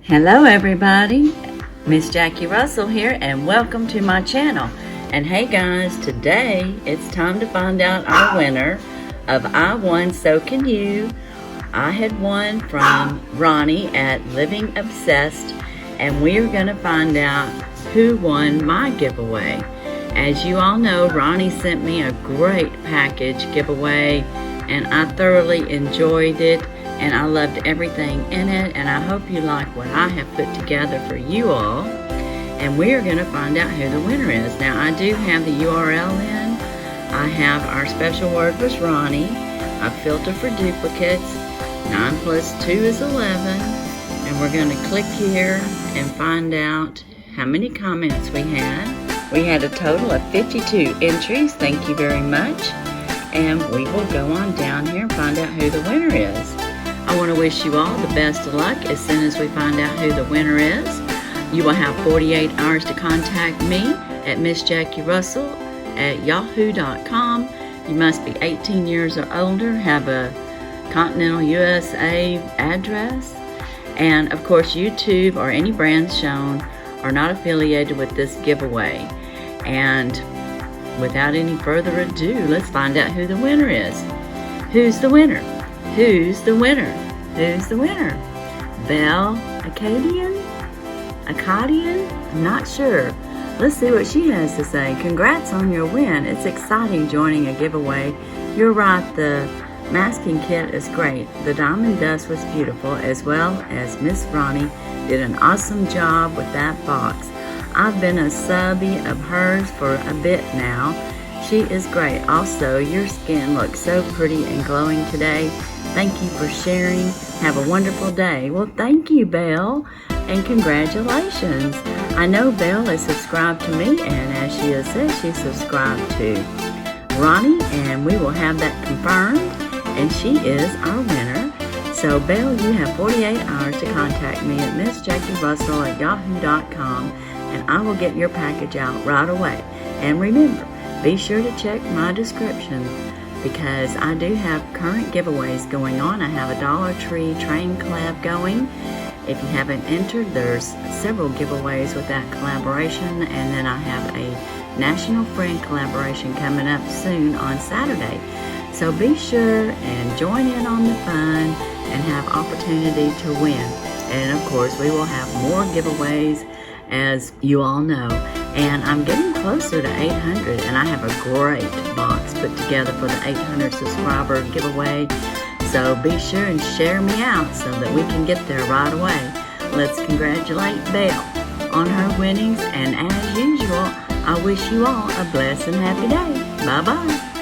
Hello everybody, Miss Jackie Russell here and welcome to my channel. And hey guys, today it's time to find out our winner of I Won So Can You. I had won from Roni at Living Obsessed, and we're going to find out who won my giveaway. As you all know, Roni sent me a great package giveaway and I thoroughly enjoyed it. And I loved everything in it, and I hope you like what I have put together for you all. And we are going to find out who the winner is. Now, I do have the URL in. I have our special word was Roni. I filter for duplicates. 9 plus 2 is 11. And we're going to click here and find out how many comments we had. We had a total of 52 entries. Thank you very much. And we will go on down here and find out who the winner is. I want to wish you all the best of luck as soon as we find out who the winner is. You will have 48 hours to contact me at MissJackieRussell@yahoo.com. You must be 18 years or older, have a continental USA address, and of course YouTube or any brands shown are not affiliated with this giveaway. And without any further ado, let's find out who the winner is. Who's the winner? Who's the winner? Who's the winner? Belle Acadian? I'm not sure. Let's see what she has to say. Congrats on your win. It's exciting joining a giveaway. You're right, the masking kit is great. The diamond dust was beautiful, as well as Miss Roni did an awesome job with that box. I've been a subby of hers for a bit now. She is great. Also, your skin looks so pretty and glowing today. Thank you for sharing. Have a wonderful day. Well, thank you, Belle, and congratulations. I know Belle is subscribed to me, and as she has said, she's subscribed to Roni, and we will have that confirmed, and she is our winner. So, Belle, you have 48 hours to contact me at MissJackieRussell@yahoo.com, and I will get your package out right away. And remember, be sure to check my description, because I do have current giveaways going on. I have a Dollar Tree train collab going. If you haven't entered, there's several giveaways with that collaboration, and then I have a National Friend collaboration coming up soon on Saturday. So be sure and join in on the fun and have opportunity to win. And of course, we will have more giveaways, as you all know. And I'm getting closer to 800, and I have a great box put together for the 800 subscriber giveaway. So be sure and share me out so that we can get there right away. Let's congratulate Belle on her winnings, and as usual, I wish you all a blessed and happy day. Bye-bye.